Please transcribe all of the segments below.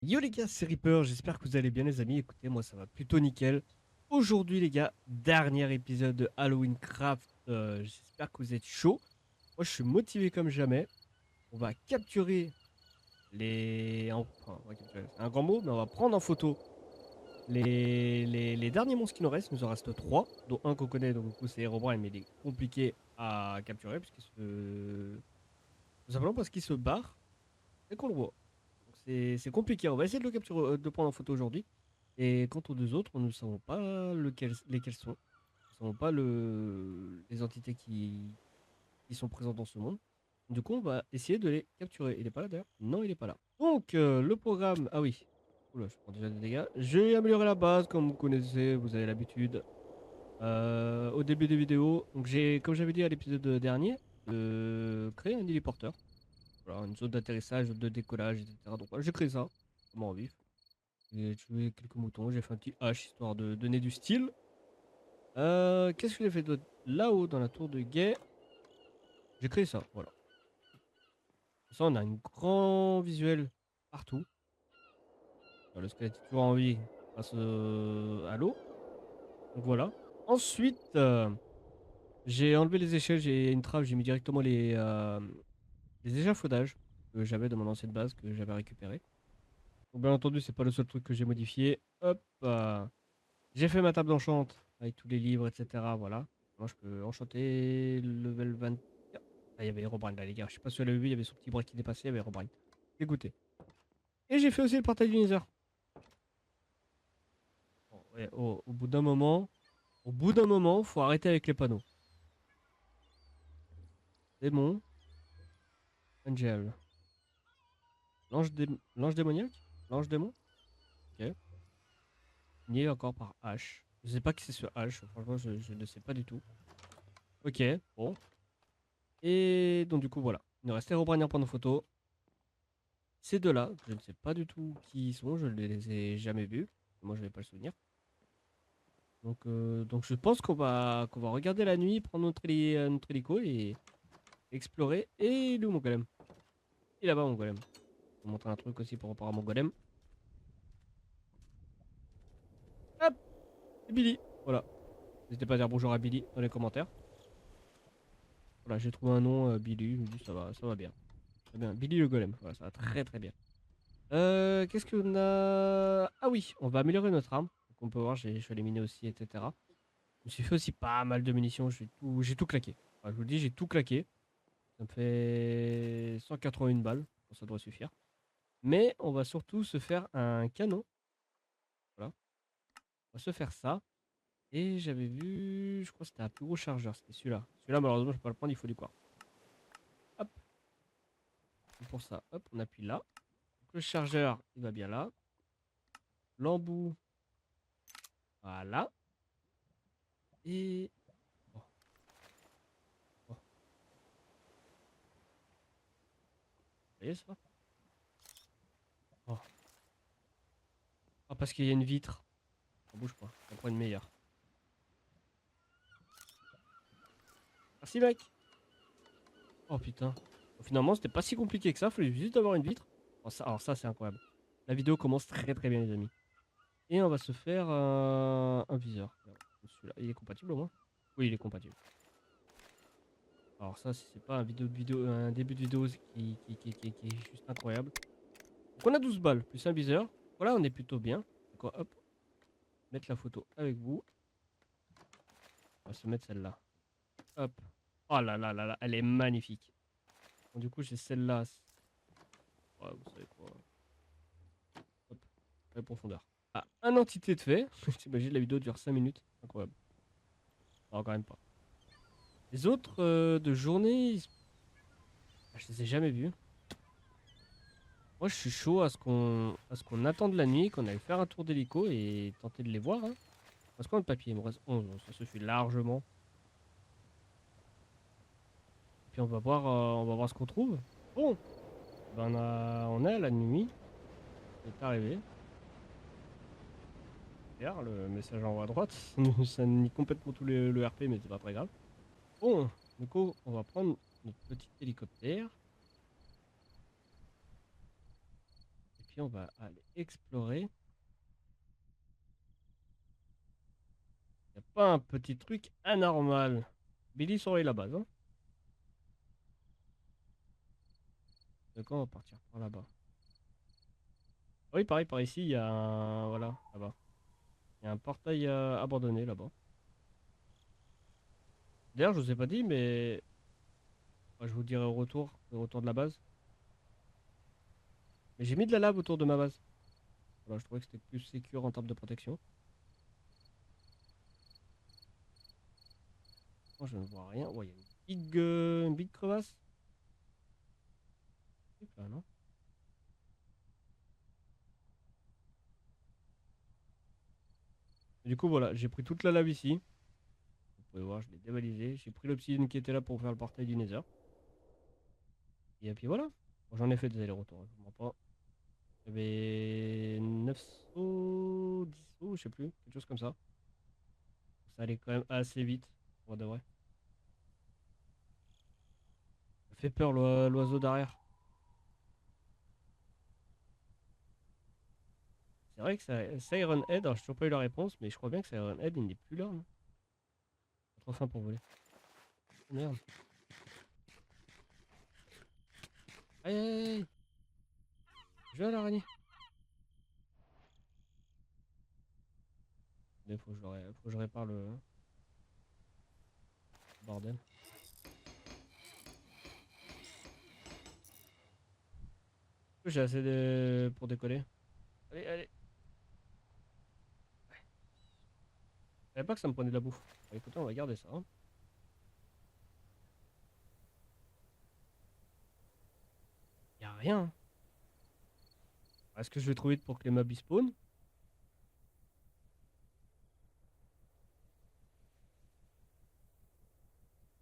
Yo les gars, c'est Reaper, j'espère que vous allez bien les amis. Écoutez, moi ça va plutôt nickel. Aujourd'hui les gars, dernier épisode de Halloween Craft. J'espère que vous êtes chaud. Moi je suis motivé comme jamais. On va capturer enfin, on va capturer, c'est un grand mot, mais on va prendre en photo les derniers monstres qui nous restent. Il nous en reste 3, dont un qu'on connaît, donc du coup c'est Herobrine, mais il est compliqué à capturer, puisqu'il se... Tout simplement parce qu'il se barre et qu'on le voit. Donc c'est compliqué. On va essayer de le capturer, de le prendre en photo aujourd'hui. Et quant aux deux autres, nous ne savons pas lesquels sont. Nous ne savons pas les entités qui sont présentes dans ce monde. Du coup, on va essayer de les capturer. Il est pas là d'ailleurs? Non, il est pas là. Donc, le programme. Ah oui. Oula, je prends déjà des dégâts. J'ai amélioré la base, comme vous connaissez, vous avez l'habitude. Au début des vidéos, donc comme j'avais dit à l'épisode dernier, créé un héliporteur. Voilà, une zone d'atterrissage, de décollage, etc. Donc voilà, j'ai créé ça, vraiment en vif. J'ai tué quelques moutons, j'ai fait un petit hache histoire de donner du style. Qu'est-ce que j'ai fait d'autre? Là-haut, dans la tour de guet, j'ai créé ça, voilà. Ça, on a un grand visuel partout. Le squelette est toujours en vie grâce à l'eau. Donc voilà. Ensuite, j'ai enlevé les échelles, j'ai une trave, j'ai mis directement les échafaudages que j'avais dans mon ancienne base, que j'avais récupéré. Donc bien entendu, c'est pas le seul truc que j'ai modifié. Hop, j'ai fait ma table d'enchante avec tous les livres, etc. Voilà. Moi, je peux enchanter level 24. Ah, il y avait Herobrine là, les gars. Je sais pas si vous l'avez vu, il y avait son petit bras qui dépassait, il y avait Herobrine. Écoutez. Et j'ai fait aussi le portail du Nether. Bon, ouais, au bout d'un moment, faut arrêter avec les panneaux. Démon, Angel. L'ange démoniaque? L'ange démon? Ok. Nié encore par H. Je sais pas qui c'est ce H. Franchement, je ne sais pas du tout. Ok, bon. Et donc, du coup, voilà. Il nous reste Herobrine en prendre photo. Ces deux-là, je ne sais pas du tout qui ils sont, je ne les ai jamais vus. Moi, je n'avais pas le souvenir. Donc je pense qu'on va regarder la nuit, prendre notre hélico et explorer. Et il est où mon golem? Il est là-bas, mon golem. Je vais vous montrer un truc aussi pour reparer mon golem. Hop, c'est Billy. Voilà. N'hésitez pas à dire bonjour à Billy dans les commentaires. Voilà, j'ai trouvé un nom, Billy. Je me dis, ça va bien. Très bien. Billy le golem. Voilà, ça va très très bien. Qu'est-ce qu'on a? Ah oui, on va améliorer notre arme. Donc on peut voir, je suis allé miner aussi, etc. Je me suis fait aussi pas mal de munitions, j'ai tout claqué. Enfin, je vous le dis, j'ai tout claqué. Ça me fait 181 balles, bon, ça doit suffire. Mais on va surtout se faire un canon. Voilà, on va se faire ça. Et j'avais vu, je crois que c'était un plus gros chargeur, c'était celui-là. Celui-là, malheureusement, je peux pas le prendre, il faut du quoi. Hop, et pour ça, hop, on appuie là. Donc, le chargeur, il va bien là. L'embout, voilà. Et... Oh, oh, vous voyez ça? Oh. Ah, parce qu'il y a une vitre. On bouge pas, on prend une meilleure. Merci, mec. Oh putain. Bon, finalement, c'était pas si compliqué que ça. Fallait juste avoir une vitre. Alors ça, c'est incroyable. La vidéo commence très très bien, les amis. Et on va se faire un viseur. Alors, celui-là, il est compatible au moins? Oui, il est compatible. Alors ça, si c'est pas un début de vidéo qui est juste incroyable. Donc on a 12 balles, plus un viseur. Voilà, on est plutôt bien. Donc, hop, mettre la photo avec vous. On va se mettre celle-là. Hop. Oh là là là là, elle est magnifique. Bon, du coup, j'ai celle-là. Ouais, vous savez quoi. Hop, la profondeur. Ah, un entité de fait. T'imagines, la vidéo dure 5 minutes. Incroyable. Non, quand même pas. Les autres de journée, ah, je les ai jamais vus. Moi, je suis chaud à ce qu'on attende la nuit, qu'on aille faire un tour d'hélico et tenter de les voir. Hein. Parce qu'on a de papier, il me reste 11, ça suffit largement. Et puis on va voir ce qu'on trouve. Bon, ben on est à la nuit. C'est arrivé. Regarde, le message en haut à droite. Ça nie complètement tout le RP, mais c'est pas très grave. Bon, du coup, on va prendre notre petit hélicoptère. Et puis puis on va aller explorer. Y a pas un petit truc anormal. Billy surveille la base, hein. D'accord, on va partir par là-bas. Oui, pareil, par ici, il y a un... Voilà, là-bas. Il y a un portail abandonné, là-bas. D'ailleurs, je vous ai pas dit, mais... je vous dirai au retour de la base. Mais j'ai mis de la lave autour de ma base. Voilà, je trouvais que c'était plus sécure en termes de protection. Moi, je ne vois rien. Ouais, il y a une big crevasse. Hop là, non? Et du coup, voilà, j'ai pris toute la lave ici. Vous pouvez voir, je l'ai dévalisé. J'ai pris l'obsidienne qui était là pour faire le portail du Nether. Et puis voilà. Bon, j'en ai fait des allers-retours, je vous mens pas. Il y avait 9 sauts, 10 sauts, je sais plus, quelque chose comme ça. Ça allait quand même assez vite, pour de vrai. Ça fait peur l'oiseau derrière. C'est vrai que ça, Siren Head, alors j'ai toujours pas eu la réponse, mais je crois bien que Siren Head il n'est plus là, hein. Trop fin pour voler. Oh merde. Aïe aïe aïe aïe. Je vais à l'araignée. Il faut que je répare le bordel. J'ai assez pour décoller. Allez, allez. Je savais pas que ça me prenait de la bouffe. Bah, écoutez, on va garder ça, hein. Y a rien. Est-ce que je vais trop vite pour que les mobs spawn?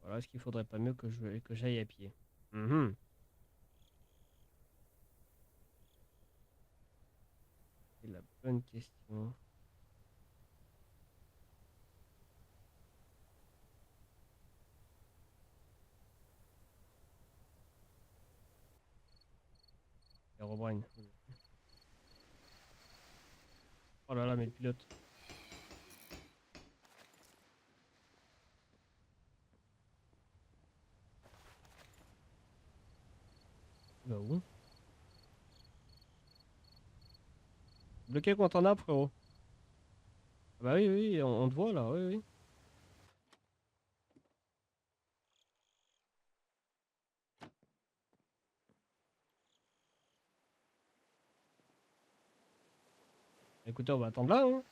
Voilà, est-ce qu'il faudrait pas mieux que j'aille à pied? Mhm. C'est la bonne question. Herobrine. Oh là là, mais le pilote. Bah où? Bloqué contre un arbre, frérot. Ah bah oui, oui, on te voit là, oui, oui. Écoutez, on va attendre là, hein.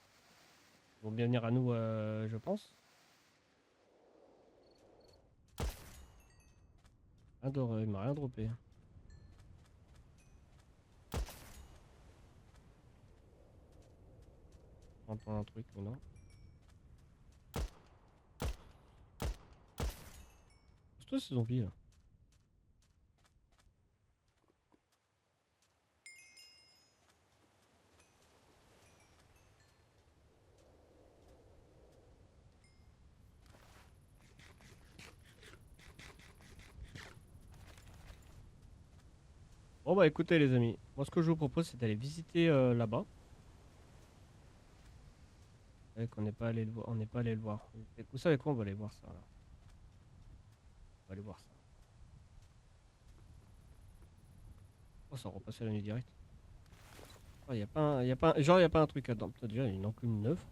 Ils vont bien venir à nous, je pense. Il m'a rien droppé. On entend un truc, mais non. C'est toi ces zombies là. Bon bah écoutez les amis, moi ce que je vous propose c'est d'aller visiter là-bas. C'est qu'on n'est pas allé le voir, on n'est pas allé le voir. Vous savez quoi, on va aller voir ça là. On va aller voir ça. Oh ça repassait la nuit directe. Oh, y a pas un, genre y a pas un truc là-dedans. Putain, déjà il y a une enclume neuve.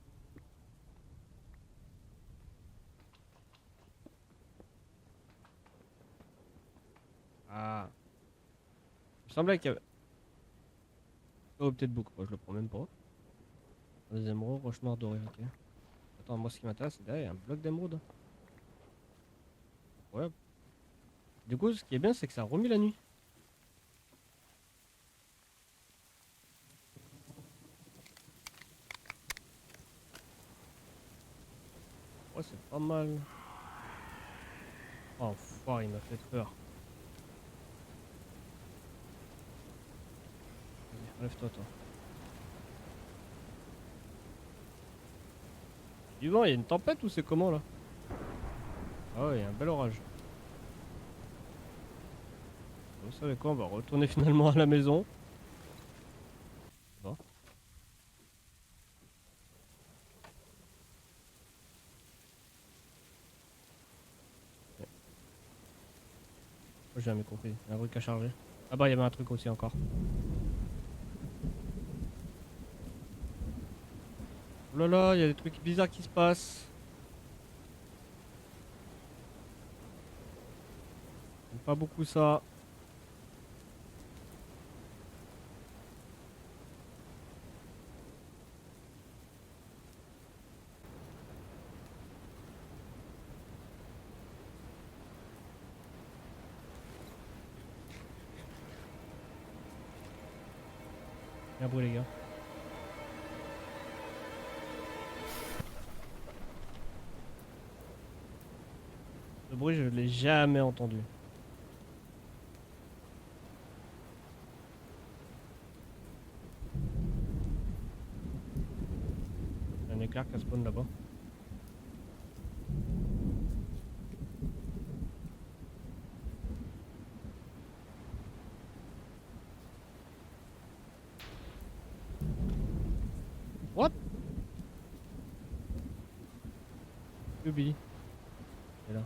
Ah. Il me semblait qu'il y avait... Oh peut-être beaucoup, moi je le prends même pas. Des émeraudes, roche noire dorée, ok. Attends, moi ce qui m'intéresse c'est derrière, il y a un bloc d'émeraude. Ouais. Du coup ce qui est bien c'est que ça a remis la nuit. Ouais c'est pas mal. Oh foire, il m'a fait peur. Vas-y, relève-toi toi. Du vent, il y a une tempête ou c'est comment là? Ah ouais, il y a un bel orage. Vous savez quoi, on va retourner finalement à la maison. j'ai jamais compris. Un truc à charger. Ah bah il y avait un truc aussi encore. Oh là là, il y a des trucs bizarres qui se passent. J'aime pas beaucoup ça. Bien bruit les gars. Le bruit je l'ai jamais entendu. Il y a un éclair qui spawn là-bas. What? Ubi. Et là.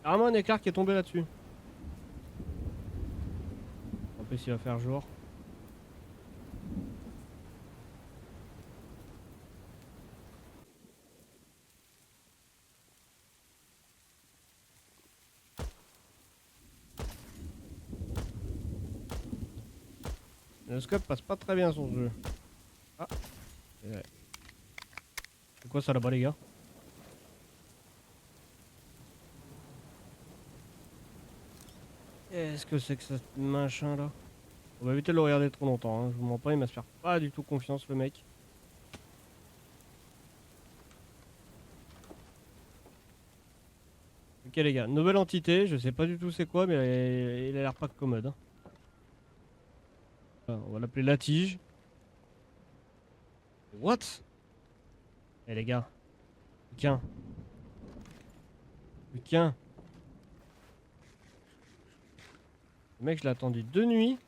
Carrément un éclair qui est tombé là-dessus. En plus il va faire jour. Le scope passe pas très bien son jeu. Ah. Ouais. C'est quoi ça là-bas les gars? Qu'est-ce que c'est que ce machin là? On va éviter de le regarder trop longtemps, hein. Je vous mens pas, il m'inspire pas du tout confiance le mec. Ok les gars, nouvelle entité, je sais pas du tout c'est quoi, mais il a l'air pas commode. Hein. Voilà, on va l'appeler la tige. What? Eh les gars, Luquin, Luquin. Le mec je l'ai attendu 2 nuits.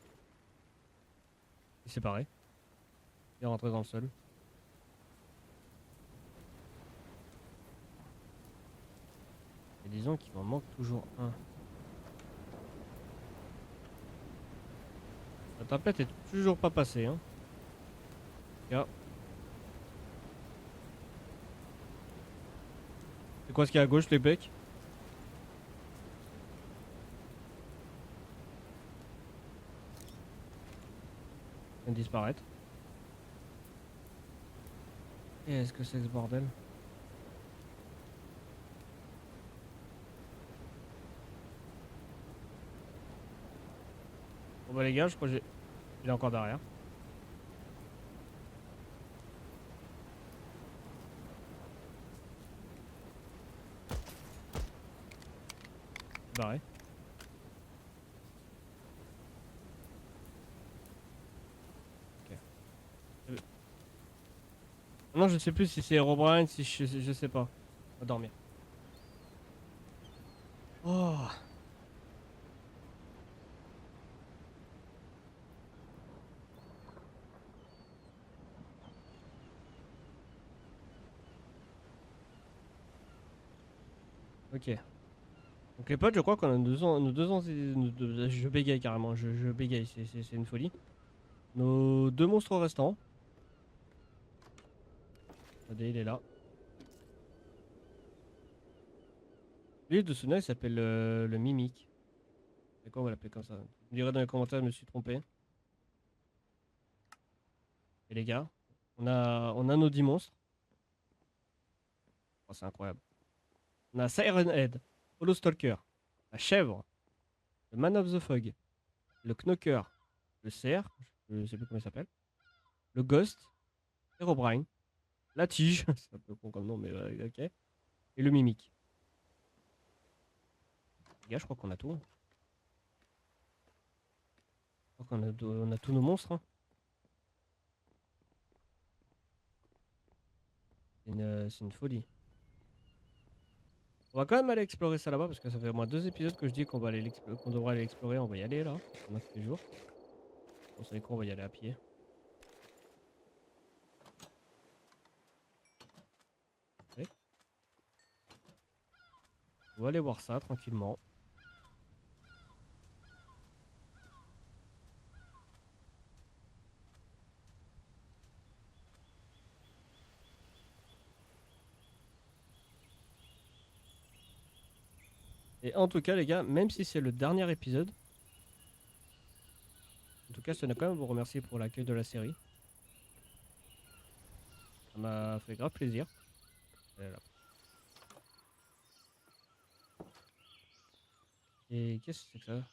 Il s'est barré. Il est rentré dans le sol. Et disons qu'il m'en manque toujours un. La tempête est toujours pas passée hein. Regarde. C'est quoi ce qu'il y a à gauche les becs? Il vient de disparaître. Qu'est-ce que c'est que ce bordel? Bon bah les gars, je crois que il est encore derrière. Barré. Ok. Non, je sais plus si c'est Herobrine, si je sais pas. On va dormir. Oh. Ok. Donc les potes, je crois qu'on a je bégaye carrément, je bégaye, c'est une folie. Nos 2 monstres restants. Regardez, il est là. Lui de ce nom, il s'appelle le Mimique. D'accord, on va l'appeler comme ça. Vous me direz dans les commentaires, je me suis trompé. Et les gars, on a nos 10 monstres. Oh, c'est incroyable. On a Siren Head, Hollow Stalker, la chèvre, le Man of the Fog, le Knocker, le cerf, je sais plus comment il s'appelle, le Ghost, Herobrine, la tige, c'est un peu con comme nom, mais ok, et le Mimique. Les gars, je crois qu'on a tout. Je crois qu'on a tous nos monstres. Hein. C'est une folie. On va quand même aller explorer ça là-bas parce que ça fait au moins 2 épisodes que je dis qu'on devrait aller l'explorer. On va y aller là. On a tous les jours. On sait quoi, on va y aller à pied. Allez. On va aller voir ça tranquillement. Et en tout cas, les gars, même si c'est le dernier épisode, en tout cas, je tenais quand même à vous remercier pour l'accueil de la série. Ça m'a fait grave plaisir. Voilà. Et qu'est-ce que c'est que ça?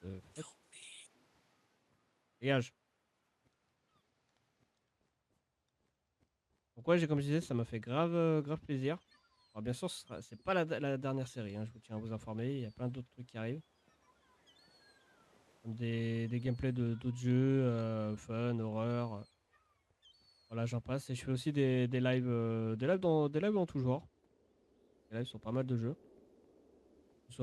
Faites. Dégage. Donc ouais, comme je disais, ça m'a fait grave, grave plaisir. Alors bien sûr, c'est pas la dernière série, hein, je vous tiens à vous informer. Il y a plein d'autres trucs qui arrivent. Comme des gameplays d'autres jeux, fun, horreur. Voilà, j'en passe. Et je fais aussi des lives dans tout genre. Les lives sur pas mal de jeux. Que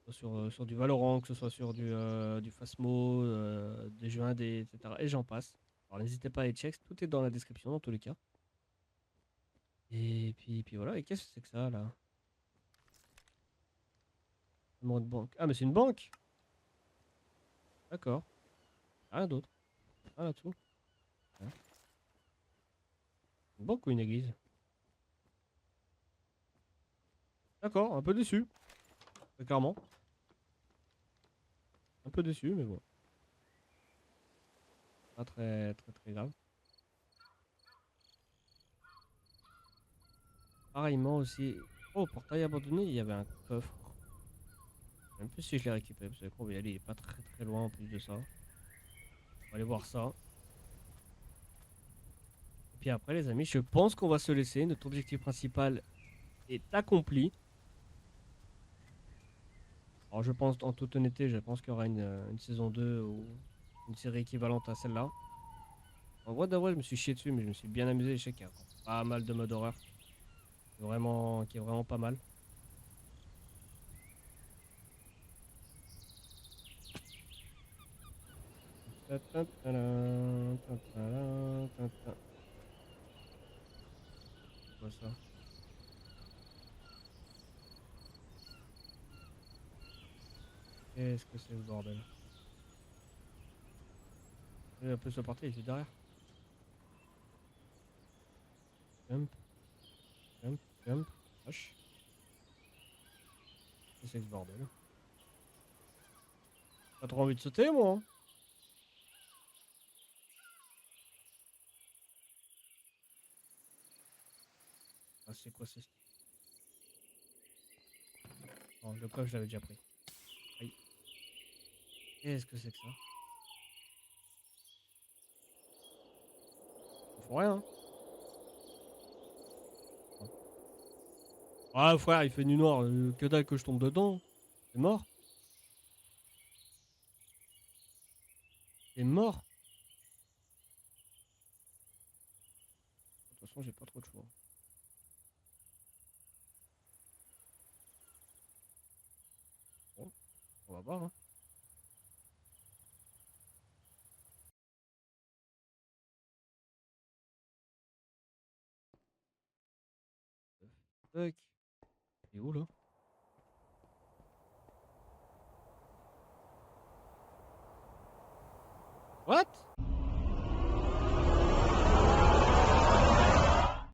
ce soit sur du Valorant, que ce soit sur du Phasmo, des jeux indés, etc. Et j'en passe. Alors n'hésitez pas à les check, tout est dans la description dans tous les cas. Et puis voilà, et qu'est-ce que c'est que ça là? Numéro de banque. Ah mais c'est une banque! D'accord. Rien d'autre. Rien là-dessous. Ouais. Une banque ou une église? D'accord, un peu déçu. Très clairement. Un peu déçu, mais bon. Pas très très très grave. Pareillement aussi. Oh, portail abandonné, il y avait un coffre. Je sais même plus si je l'ai récupéré, parce qu'on va y aller, il est pas très très loin en plus de ça. On va aller voir ça. Et puis après, les amis, je pense qu'on va se laisser. Notre objectif principal est accompli. Alors, je pense, en toute honnêteté, je pense qu'il y aura une saison 2 ou une série équivalente à celle-là. En vrai, d'avril, je me suis chié dessus, mais je me suis bien amusé. Je sais qu'il y a encore pas mal de modes horreur qui est vraiment pas mal. C'est quoi ça? Qu'est-ce que c'est ce bordel? Un peu se partir, il est juste derrière. Jump, jump, jump. Wesh. Qu'est-ce que c'est que ce bordel? Pas trop envie de sauter, moi, hein. Ah, c'est quoi ça? Oh, le coffre, je l'avais déjà pris. Aïe. Qu'est-ce que c'est que ça? Ils font rien, hein. Ah, frère, il fait nu noir. Que dalle que je tombe dedans. C'est mort. C'est mort. De toute façon, j'ai pas trop de choix. Bon, on va voir, hein. Fuck. Il est où, là? What?